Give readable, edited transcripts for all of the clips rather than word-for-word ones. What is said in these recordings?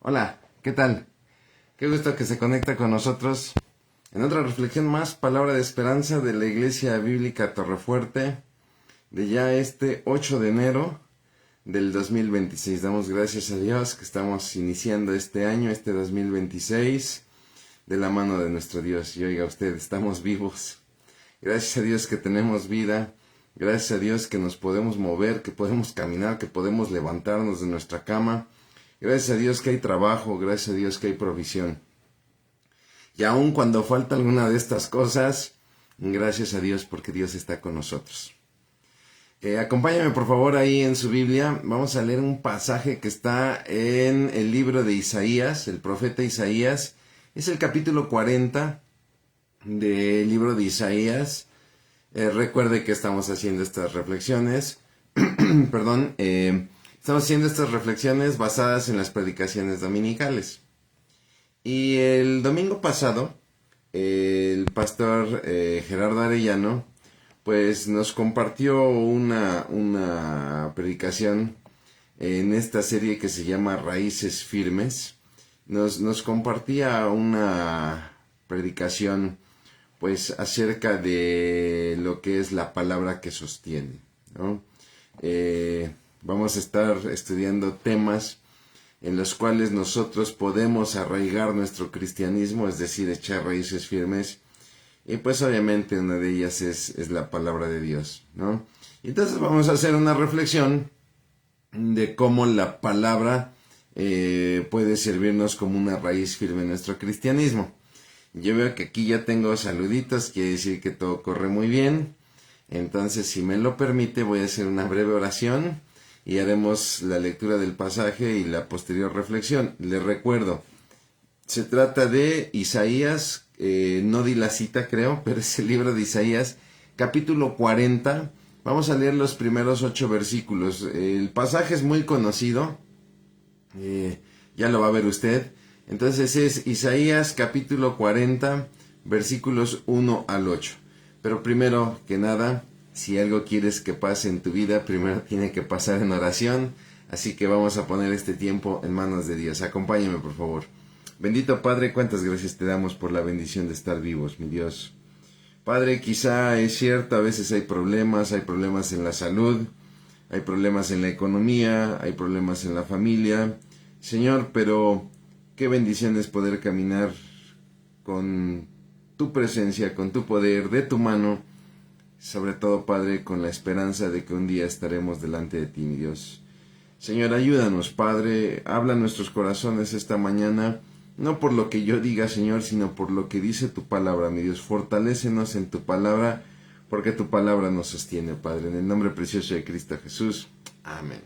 Hola, ¿qué tal? Qué gusto que se conecta con nosotros en otra reflexión más, palabra de esperanza de la Iglesia Bíblica Torrefuerte, de ya este 8 de enero del 2026. Damos gracias a Dios que estamos iniciando este año, este 2026, de la mano de nuestro Dios. Y oiga usted, estamos vivos. Gracias a Dios que tenemos vida. Gracias a Dios que nos podemos mover, que podemos caminar, que podemos levantarnos de nuestra cama. Gracias a Dios que hay trabajo, gracias a Dios que hay provisión. Y aun cuando falta alguna de estas cosas, gracias a Dios porque Dios está con nosotros. Acompáñame por favor ahí en su Biblia. Vamos a leer un pasaje que está en el libro de Isaías, el profeta Isaías. Es el capítulo 40 del libro de Isaías. Recuerde que estamos haciendo estas reflexiones. Perdón. Estamos haciendo estas reflexiones basadas en las predicaciones dominicales. Y el domingo pasado, el pastor Gerardo Arellano, pues nos compartió una predicación en esta serie que se llama Raíces Firmes. Nos compartía una predicación pues acerca de lo que es la palabra que sostiene, ¿no? Vamos a estar estudiando temas en los cuales nosotros podemos arraigar nuestro cristianismo, es decir, echar raíces firmes. Y pues obviamente una de ellas es la palabra de Dios, ¿no? Entonces vamos a hacer una reflexión de cómo la palabra puede servirnos como una raíz firme en nuestro cristianismo. Yo veo que aquí ya tengo saluditos, quiere decir que todo corre muy bien. Entonces, si me lo permite, voy a hacer una breve oración y haremos la lectura del pasaje y la posterior reflexión. Les recuerdo, se trata de Isaías, no di la cita creo, pero es el libro de Isaías, capítulo 40. Vamos a leer los primeros 8 versículos. El pasaje es muy conocido, ya lo va a ver usted. Entonces es Isaías capítulo 40, versículos 1 al 8. Pero primero que nada, si algo quieres que pase en tu vida, primero tiene que pasar en oración. Así que vamos a poner este tiempo en manos de Dios. Acompáñame, por favor. Bendito Padre, cuántas gracias te damos por la bendición de estar vivos, mi Dios. Padre, quizá es cierto, a veces hay problemas en la salud, hay problemas en la economía, hay problemas en la familia. Señor, pero qué bendición es poder caminar con tu presencia, con tu poder, de tu mano, sobre todo, Padre, con la esperanza de que un día estaremos delante de ti, mi Dios. Señor, ayúdanos, Padre, habla a nuestros corazones esta mañana, no por lo que yo diga, Señor, sino por lo que dice tu palabra, mi Dios. Fortalécenos en tu palabra, porque tu palabra nos sostiene, Padre. En el nombre precioso de Cristo Jesús. Amén.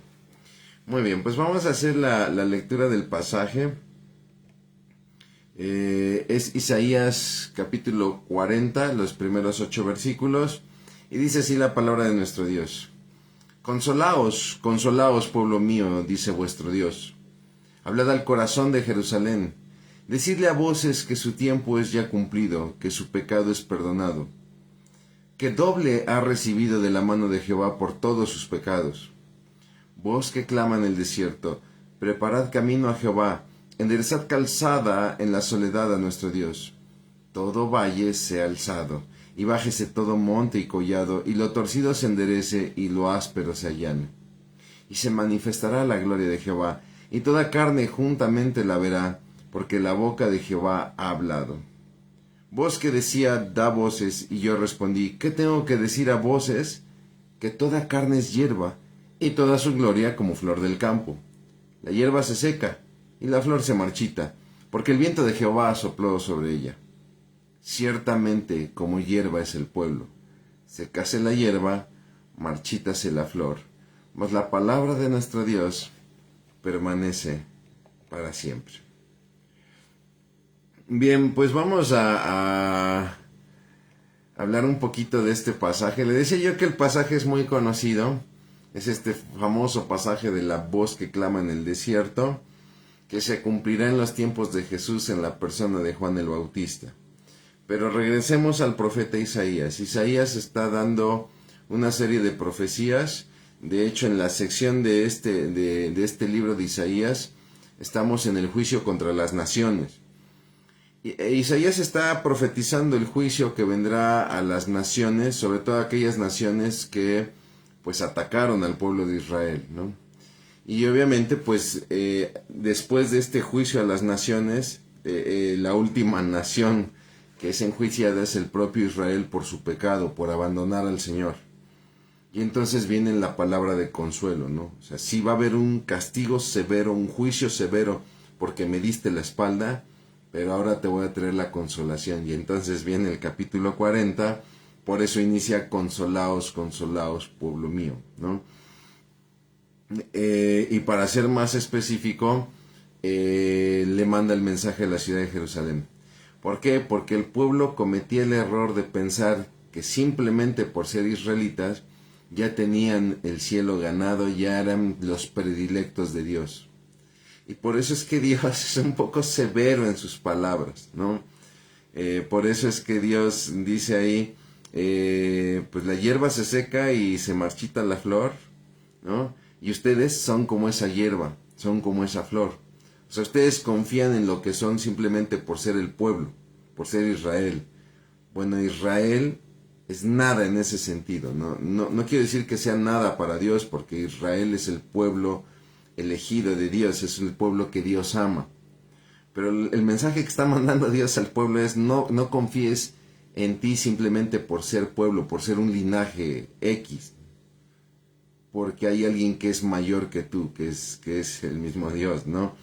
Muy bien, pues vamos a hacer la lectura del pasaje. Es Isaías capítulo 40, los primeros 8 versículos, y dice así la palabra de nuestro Dios. Consolaos, consolaos, pueblo mío, dice vuestro Dios. Hablad al corazón de Jerusalén. Decidle a voces que su tiempo es ya cumplido, que su pecado es perdonado, que doble ha recibido de la mano de Jehová por todos sus pecados. Vos que clama en el desierto, preparad camino a Jehová, enderezad calzada en la soledad a nuestro Dios. Todo valle sea alzado, y bájese todo monte y collado, y lo torcido se enderece, y lo áspero se allane. Y se manifestará la gloria de Jehová, y toda carne juntamente la verá, porque la boca de Jehová ha hablado. Voz que decía, da voces, y yo respondí, ¿qué tengo que decir a voces? Que toda carne es hierba, y toda su gloria como flor del campo. La hierba se seca, y la flor se marchita, porque el viento de Jehová sopló sobre ella. Ciertamente como hierba es el pueblo, secase la hierba, marchítase la flor, mas la palabra de nuestro Dios permanece para siempre. Bien, pues vamos a hablar un poquito de este pasaje. Le decía yo que el pasaje es muy conocido, es este famoso pasaje de la voz que clama en el desierto, que se cumplirá en los tiempos de Jesús en la persona de Juan el Bautista. Pero regresemos al profeta Isaías. Isaías está dando una serie de profecías. De hecho, en la sección de este libro de Isaías estamos en el juicio contra las naciones. Isaías está profetizando el juicio que vendrá a las naciones, sobre todo aquellas naciones que pues atacaron al pueblo de Israel, ¿no? Y obviamente pues después de este juicio a las naciones, la última nación que es enjuiciada es el propio Israel por su pecado, por abandonar al Señor. Y entonces viene la palabra de consuelo, ¿no? O sea, sí va a haber un castigo severo, un juicio severo, porque me diste la espalda, pero ahora te voy a traer la consolación. Y entonces viene el capítulo 40, por eso inicia consolaos, consolaos, pueblo mío, ¿no? Y para ser más específico, le manda el mensaje a la ciudad de Jerusalén. ¿Por qué? Porque el pueblo cometía el error de pensar que simplemente por ser israelitas ya tenían el cielo ganado, ya eran los predilectos de Dios. Y por eso es que Dios es un poco severo en sus palabras, ¿no? Por eso es que Dios dice ahí, pues la hierba se seca y se marchita la flor, ¿no? Y ustedes son como esa hierba, son como esa flor. O sea, ustedes confían en lo que son simplemente por ser el pueblo, por ser Israel. Bueno, Israel es nada en ese sentido. No quiero decir que sea nada para Dios, porque Israel es el pueblo elegido de Dios, es el pueblo que Dios ama. Pero el mensaje que está mandando Dios al pueblo es no confíes en ti simplemente por ser pueblo, por ser un linaje X. Porque hay alguien que es mayor que tú, que es el mismo Dios, ¿no?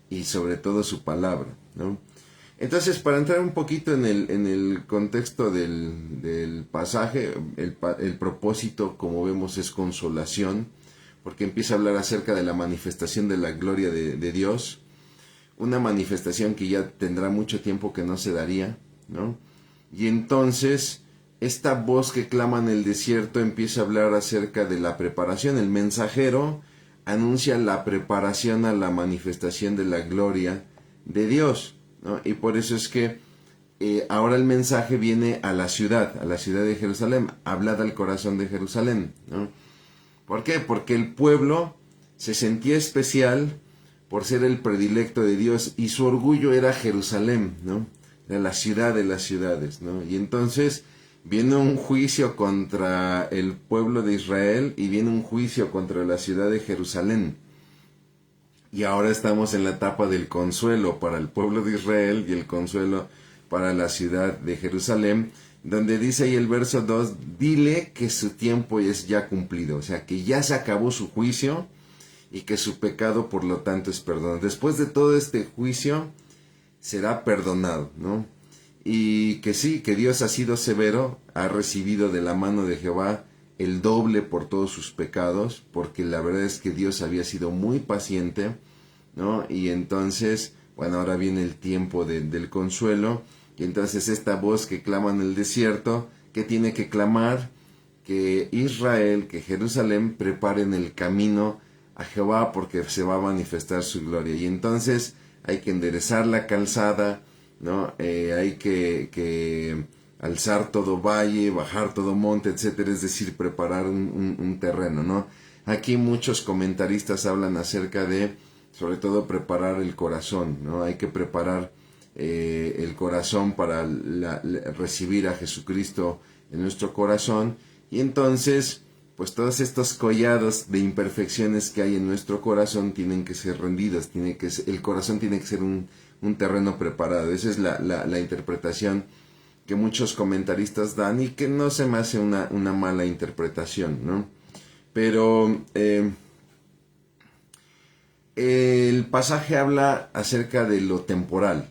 Y sobre todo su palabra, ¿no? Entonces, para entrar un poquito en el contexto del pasaje, el propósito, como vemos, es consolación, porque empieza a hablar acerca de la manifestación de la gloria de Dios, una manifestación que ya tendrá mucho tiempo que no se daría, ¿no? Y entonces esta voz que clama en el desierto empieza a hablar acerca de la preparación. El mensajero anuncia la preparación a la manifestación de la gloria de Dios, ¿no? Y por eso es que ahora el mensaje viene a la ciudad de Jerusalén, hablad al corazón de Jerusalén, ¿no? ¿Por qué? Porque el pueblo se sentía especial por ser el predilecto de Dios y su orgullo era Jerusalén, ¿no? Era la ciudad de las ciudades, ¿no? Y entonces viene un juicio contra el pueblo de Israel y viene un juicio contra la ciudad de Jerusalén. Y ahora estamos en la etapa del consuelo para el pueblo de Israel y el consuelo para la ciudad de Jerusalén, donde dice ahí el verso 2, dile que su tiempo es ya cumplido, o sea, que ya se acabó su juicio y que su pecado por lo tanto es perdonado. Después de todo este juicio será perdonado, ¿no? Y que sí, que Dios ha sido severo, ha recibido de la mano de Jehová el doble por todos sus pecados, porque la verdad es que Dios había sido muy paciente, ¿no? Y entonces, bueno, ahora viene el tiempo del consuelo, y entonces esta voz que clama en el desierto, ¿qué tiene que clamar? Que Israel, que Jerusalén preparen el camino a Jehová, porque se va a manifestar su gloria. Y entonces hay que enderezar la calzada, ¿no? Hay que alzar todo valle, bajar todo monte, etcétera, es decir, preparar un terreno, ¿no? Aquí muchos comentaristas hablan acerca de, sobre todo, preparar el corazón, ¿no? Hay que preparar el corazón para recibir a Jesucristo en nuestro corazón, y entonces, pues todos estos collados de imperfecciones que hay en nuestro corazón tienen que ser rendidos, el corazón tiene que ser un terreno preparado. Esa es la interpretación que muchos comentaristas dan y que no se me hace una mala interpretación, ¿no? Pero el pasaje habla acerca de lo temporal,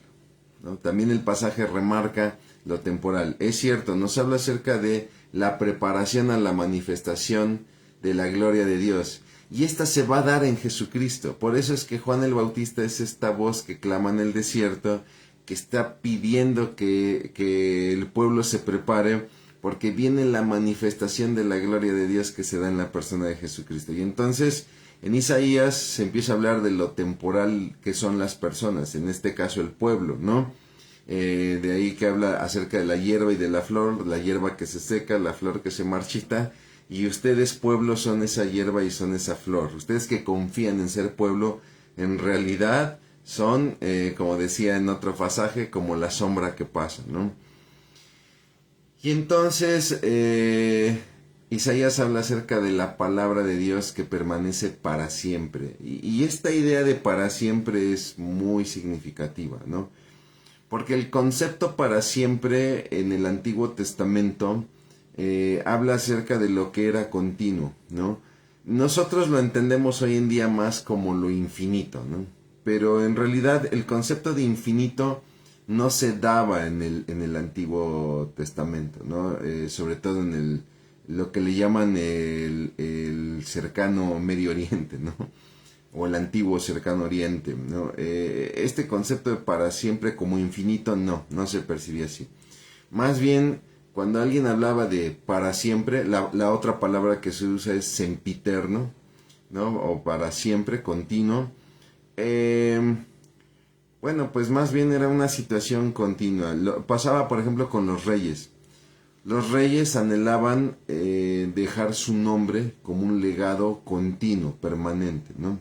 ¿no? También el pasaje remarca lo temporal. Es cierto, nos habla acerca de la preparación a la manifestación de la gloria de Dios. Y esta se va a dar en Jesucristo. Por eso es que Juan el Bautista es esta voz que clama en el desierto, que está pidiendo que el pueblo se prepare, porque viene la manifestación de la gloria de Dios que se da en la persona de Jesucristo. Y entonces en Isaías se empieza a hablar de lo temporal que son las personas, en este caso el pueblo, ¿no? De ahí que habla acerca de la hierba y de la flor, la hierba que se seca, la flor que se marchita, y ustedes, pueblo, son esa hierba y son esa flor. Ustedes que confían en ser pueblo, en realidad son, como decía en otro pasaje, como la sombra que pasa, ¿no? Y entonces Isaías habla acerca de la palabra de Dios que permanece para siempre. Y esta idea de para siempre es muy significativa, ¿no? Porque el concepto para siempre en el Antiguo Testamento habla acerca de lo que era continuo, ¿no? Nosotros lo entendemos hoy en día más como lo infinito, ¿no? Pero en realidad el concepto de infinito no se daba en el Antiguo Testamento, ¿no? Sobre todo en lo que le llaman el cercano Medio Oriente, ¿no? O el antiguo cercano Oriente, ¿no? Este concepto de para siempre como infinito no se percibía así. Más bien, cuando alguien hablaba de para siempre, la otra palabra que se usa es sempiterno, ¿no? O para siempre, continuo. Bueno, pues más bien era una situación continua. Pasaba, por ejemplo, con los reyes. Los reyes anhelaban dejar su nombre como un legado continuo, permanente, ¿no?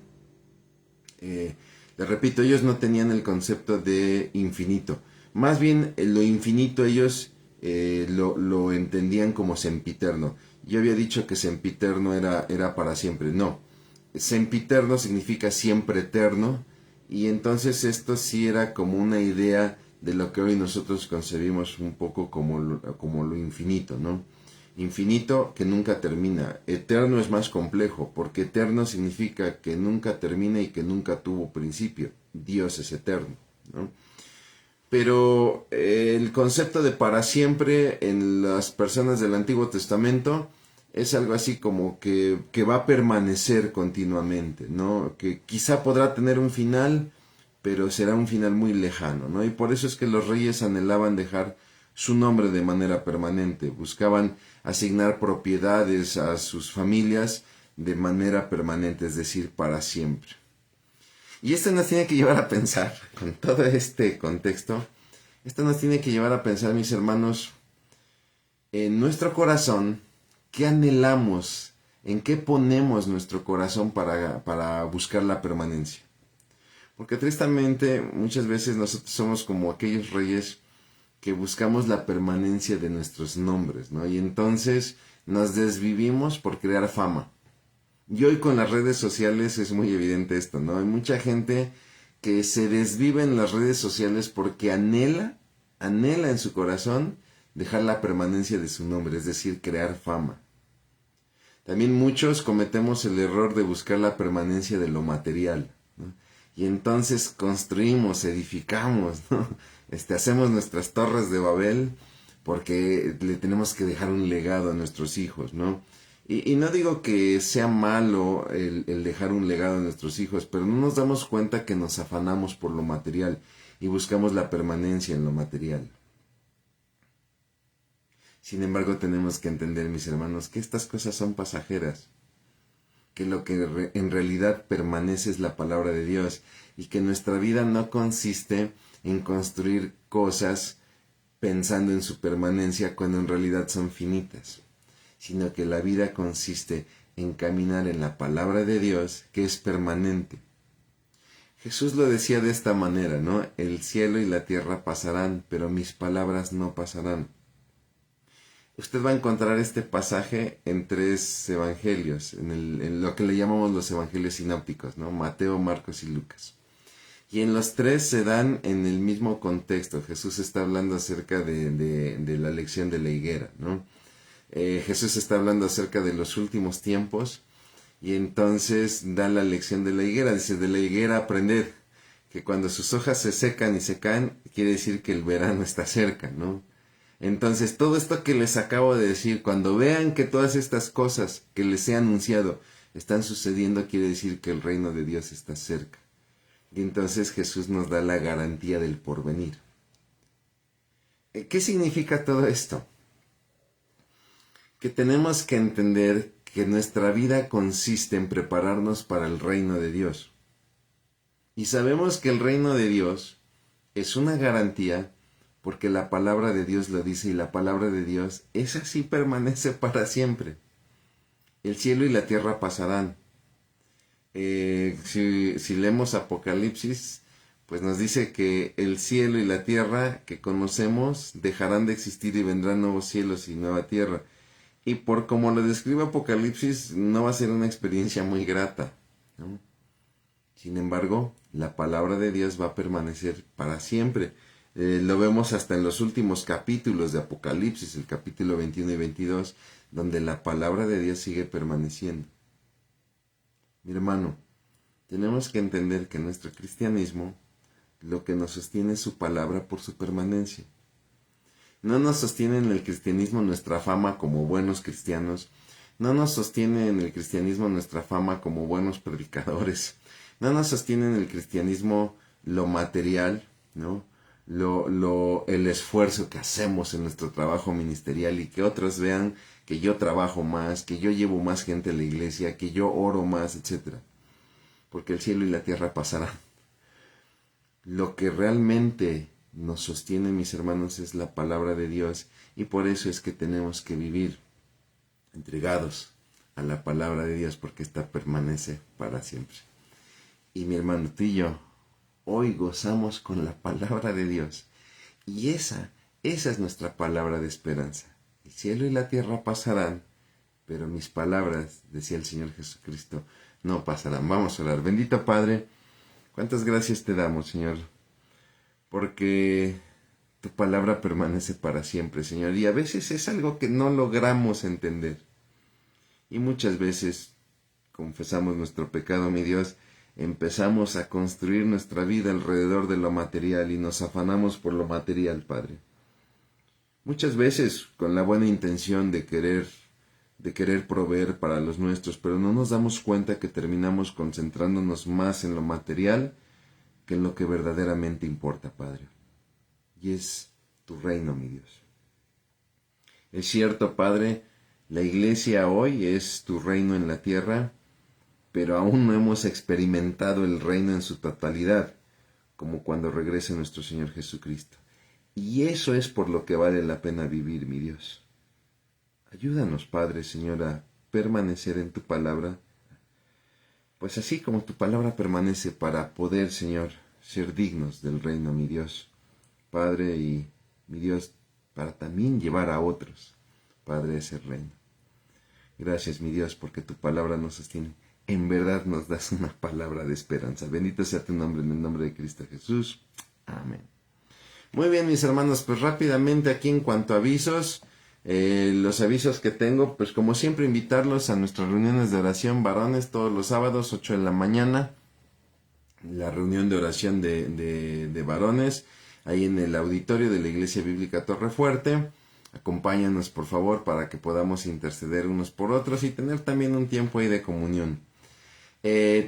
Les repito, ellos no tenían el concepto de infinito. Más bien, lo infinito ellos lo entendían como sempiterno. Yo había dicho que sempiterno era para siempre. No. Sempiterno significa siempre eterno. Y entonces esto sí era como una idea de lo que hoy nosotros concebimos un poco como lo infinito, ¿no? Infinito que nunca termina. Eterno es más complejo, porque eterno significa que nunca termina y que nunca tuvo principio. Dios es eterno, ¿no? Pero el concepto de para siempre en las personas del Antiguo Testamento es algo así como que va a permanecer continuamente, ¿no? Que quizá podrá tener un final, pero será un final muy lejano, ¿no? Y por eso es que los reyes anhelaban dejar su nombre de manera permanente, buscaban asignar propiedades a sus familias de manera permanente, es decir, para siempre. Y esto nos tiene que llevar a pensar, con todo este contexto, esto nos tiene que llevar a pensar, mis hermanos, en nuestro corazón, ¿qué anhelamos? ¿En qué ponemos nuestro corazón para buscar la permanencia? Porque tristemente muchas veces nosotros somos como aquellos reyes que buscamos la permanencia de nuestros nombres, ¿no? Y entonces nos desvivimos por crear fama. Y hoy con las redes sociales es muy evidente esto, ¿no? Hay mucha gente que se desvive en las redes sociales porque anhela en su corazón dejar la permanencia de su nombre, es decir, crear fama. También muchos cometemos el error de buscar la permanencia de lo material, ¿no? Y entonces construimos, edificamos, ¿no? Hacemos nuestras torres de Babel porque le tenemos que dejar un legado a nuestros hijos, ¿no? Y no digo que sea malo el dejar un legado a nuestros hijos, pero no nos damos cuenta que nos afanamos por lo material y buscamos la permanencia en lo material. Sin embargo, tenemos que entender, mis hermanos, que estas cosas son pasajeras, que lo que en realidad permanece es la palabra de Dios y que nuestra vida no consiste en construir cosas pensando en su permanencia cuando en realidad son finitas, sino que la vida consiste en caminar en la palabra de Dios que es permanente. Jesús lo decía de esta manera, ¿no? El cielo y la tierra pasarán, pero mis palabras no pasarán. Usted va a encontrar este pasaje en 3 evangelios, en lo que le llamamos los evangelios sinópticos, ¿no? Mateo, Marcos y Lucas. Y en los 3 se dan en el mismo contexto. Jesús está hablando acerca de la lección de la higuera, ¿no? Jesús está hablando acerca de los últimos tiempos y entonces da la lección de la higuera. Dice, de la higuera aprended que cuando sus hojas se secan y se caen, quiere decir que el verano está cerca, ¿no? Entonces, todo esto que les acabo de decir, cuando vean que todas estas cosas que les he anunciado están sucediendo, quiere decir que el reino de Dios está cerca. Y entonces Jesús nos da la garantía del porvenir. ¿Qué significa todo esto? Que tenemos que entender que nuestra vida consiste en prepararnos para el reino de Dios. Y sabemos que el reino de Dios es una garantía porque la palabra de Dios lo dice y la palabra de Dios es así, permanece para siempre. El cielo y la tierra pasarán. Si leemos Apocalipsis, pues nos dice que el cielo y la tierra que conocemos dejarán de existir y vendrán nuevos cielos y nueva tierra. Y por como lo describe Apocalipsis, no va a ser una experiencia muy grata, ¿no? Sin embargo, la palabra de Dios va a permanecer para siempre. Lo vemos hasta en los últimos capítulos de Apocalipsis, el capítulo 21 y 22, donde la palabra de Dios sigue permaneciendo. Mi hermano, tenemos que entender que nuestro cristianismo, lo que nos sostiene es su palabra por su permanencia. No nos sostiene en el cristianismo nuestra fama como buenos cristianos, no nos sostiene en el cristianismo nuestra fama como buenos predicadores, no nos sostiene en el cristianismo lo material, ¿no? El esfuerzo que hacemos en nuestro trabajo ministerial y que otros vean que yo trabajo más, que yo llevo más gente a la iglesia, que yo oro más, etc. Porque el cielo y la tierra pasarán. Lo que realmente nos sostiene, mis hermanos, es la palabra de Dios, y por eso es que tenemos que vivir entregados a la palabra de Dios, porque ésta permanece para siempre. Y mi hermano, tú y yo hoy gozamos con la palabra de Dios, y esa es nuestra palabra de esperanza. El cielo y la tierra pasarán, pero mis palabras, decía el Señor Jesucristo, no pasarán. Vamos a orar. Bendito Padre, cuántas gracias te damos, Señor, porque tu palabra permanece para siempre, Señor, y a veces es algo que no logramos entender. Y muchas veces confesamos nuestro pecado, mi Dios, empezamos a construir nuestra vida alrededor de lo material y nos afanamos por lo material, Padre. Muchas veces con la buena intención de querer proveer para los nuestros, pero no nos damos cuenta que terminamos concentrándonos más en lo material que en lo que verdaderamente importa, Padre. Y es tu reino, mi Dios. Es cierto, Padre, la iglesia hoy es tu reino en la tierra, pero aún no hemos experimentado el reino en su totalidad, como cuando regrese nuestro Señor Jesucristo. Y eso es por lo que vale la pena vivir, mi Dios. Ayúdanos, Padre, Señor, a permanecer en tu palabra, pues así como tu palabra permanece, para poder, Señor, ser dignos del reino, mi Dios, Padre, y mi Dios, para también llevar a otros, Padre, ese reino. Gracias, mi Dios, porque tu palabra nos sostiene. En verdad nos das una palabra de esperanza. Bendito sea tu nombre, en el nombre de Cristo Jesús. Amén. Muy bien, mis hermanos, pues rápidamente aquí en cuanto a avisos, los avisos que tengo, pues como siempre invitarlos a nuestras reuniones de oración varones todos los sábados, 8 de la mañana, la reunión de oración de varones, ahí en el auditorio de la Iglesia Bíblica Torrefuerte. Acompáñanos, por favor, para que podamos interceder unos por otros y tener también un tiempo ahí de comunión.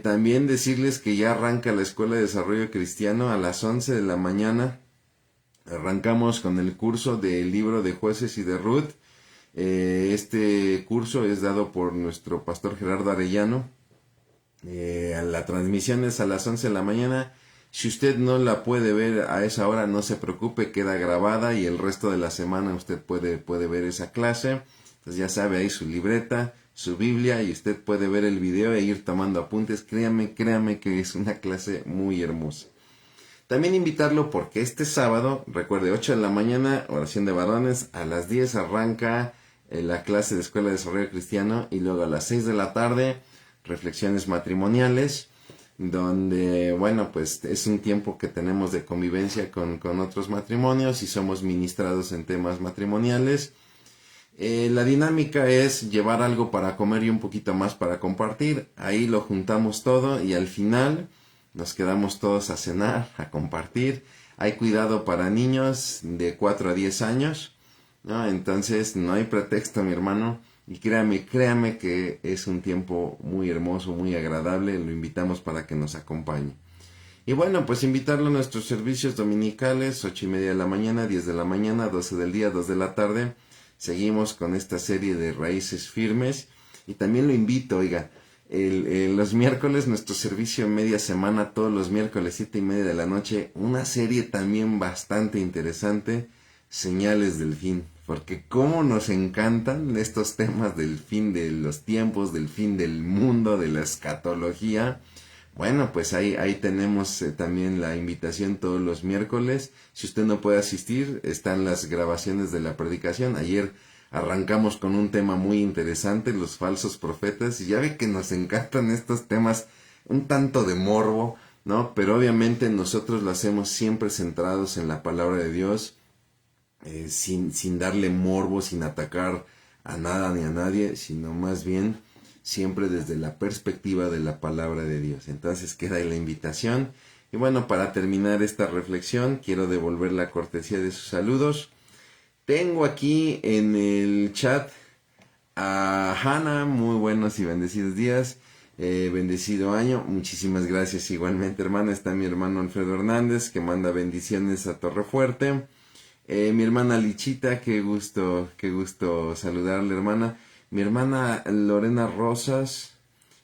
También decirles que ya arranca la Escuela de Desarrollo Cristiano a las 11 de la mañana. Arrancamos con el curso del libro de Jueces y de Ruth. Este curso es dado por nuestro pastor Gerardo Arellano. La transmisión es a las 11 de la mañana. Si usted no la puede ver a esa hora, no se preocupe, queda grabada y el resto de la semana usted puede ver esa clase. Entonces ya sabe, ahí su libreta, su Biblia, y usted puede ver el video e ir tomando apuntes. Créame que es una clase muy hermosa. También invitarlo porque este sábado, recuerde, 8 de la mañana, oración de varones, a las 10 arranca la clase de Escuela de Desarrollo Cristiano, y luego a las 6 de la tarde, reflexiones matrimoniales, donde, bueno, pues es un tiempo que tenemos de convivencia con otros matrimonios y somos ministrados en temas matrimoniales. La dinámica es llevar algo para comer y un poquito más para compartir. Ahí lo juntamos todo y al final nos quedamos todos a cenar, a compartir. Hay cuidado para niños de 4 a 10 años, ¿no? Entonces no hay pretexto, mi hermano. Y créame que es un tiempo muy hermoso, muy agradable. Lo invitamos para que nos acompañe. Y bueno, pues invitarlo a nuestros servicios dominicales, 8:30 de la mañana, 10 de la mañana, 12 del día, 2 de la tarde. Seguimos con esta serie de Raíces Firmes. Y también lo invito, oiga, los miércoles, nuestro servicio media semana, todos los miércoles 7:30 de la noche, una serie también bastante interesante, Señales del Fin, porque cómo nos encantan estos temas del fin de los tiempos, del fin del mundo, de la escatología, Bueno, pues ahí tenemos también la invitación todos los miércoles. Si usted no puede asistir, están las grabaciones de la predicación. Ayer arrancamos con un tema muy interesante, los falsos profetas. Y ya ve que nos encantan estos temas un tanto de morbo, ¿no? Pero obviamente nosotros lo hacemos siempre centrados en la palabra de Dios, sin darle morbo, sin atacar a nada ni a nadie, sino más bien siempre desde la perspectiva de la palabra de Dios. Entonces queda ahí la invitación. Y bueno, para terminar esta reflexión, quiero devolver la cortesía de sus saludos. Tengo aquí en el chat a Hannah, muy buenos y bendecidos días, bendecido año, muchísimas gracias igualmente, hermana. Está mi hermano Alfredo Hernández, que manda bendiciones a Torrefuerte. Mi hermana Lichita, qué gusto saludarle, hermana. Mi hermana Lorena Rosas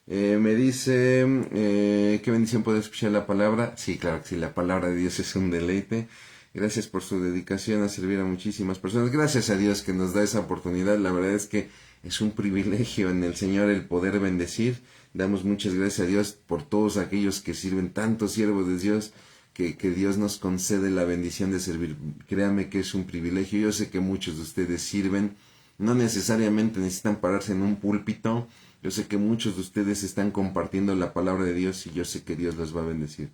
me dice, qué bendición poder escuchar la palabra. Sí, claro que sí, la palabra de Dios es un deleite. Gracias por su dedicación a servir a muchísimas personas. Gracias a Dios que nos da esa oportunidad. La verdad es que es un privilegio en el Señor el poder bendecir. Damos muchas gracias a Dios por todos aquellos que sirven, tantos siervos de Dios, que Dios nos concede la bendición de servir. Créame que es un privilegio. Yo sé que muchos de ustedes sirven. No necesariamente necesitan pararse en un púlpito. Yo sé que muchos de ustedes están compartiendo la palabra de Dios y yo sé que Dios los va a bendecir.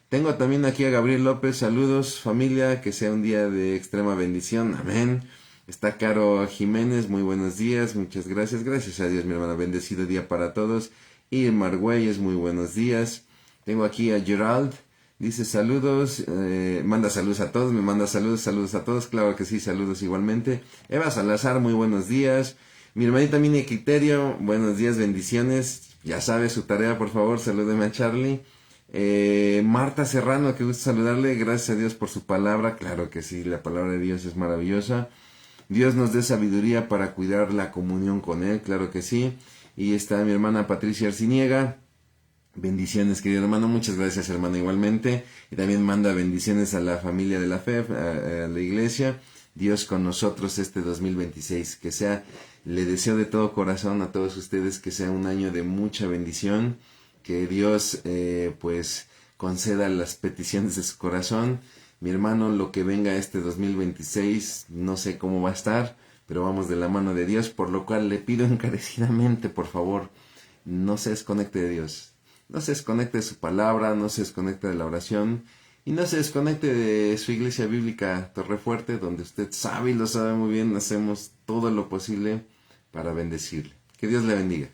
Tengo también aquí a Gabriel López. Saludos, familia, que sea un día de extrema bendición. Amén. Está Caro Jiménez, muy buenos días, muchas gracias. Gracias a Dios, mi hermana, bendecido día para todos. Y Margüelles, muy buenos días. Tengo aquí a Gerald, dice saludos, manda saludos a todos, me manda saludos a todos, claro que sí, saludos igualmente. Eva Salazar, muy buenos días. Mi hermanita Mini Criterio, buenos días, bendiciones. Ya sabe su tarea, por favor, salúdeme a Charlie. Marta Serrano, que gusto saludarle, gracias a Dios por su palabra, claro que sí, la palabra de Dios es maravillosa. Dios nos dé sabiduría para cuidar la comunión con Él, claro que sí. Y está mi hermana Patricia Arciniega. Bendiciones, querido hermano, muchas gracias, hermana, igualmente. Y también manda bendiciones a la familia de la fe, a la iglesia. Dios con nosotros este 2026. Que sea, le deseo de todo corazón a todos ustedes que sea un año de mucha bendición. Que Dios, pues, conceda las peticiones de su corazón. Mi hermano, lo que venga este 2026, no sé cómo va a estar, pero vamos de la mano de Dios, por lo cual le pido encarecidamente, por favor, no se desconecte de Dios, no se desconecte de su palabra, no se desconecte de la oración, y no se desconecte de su iglesia bíblica Torrefuerte, donde usted sabe y lo sabe muy bien, hacemos todo lo posible para bendecirle. Que Dios le bendiga.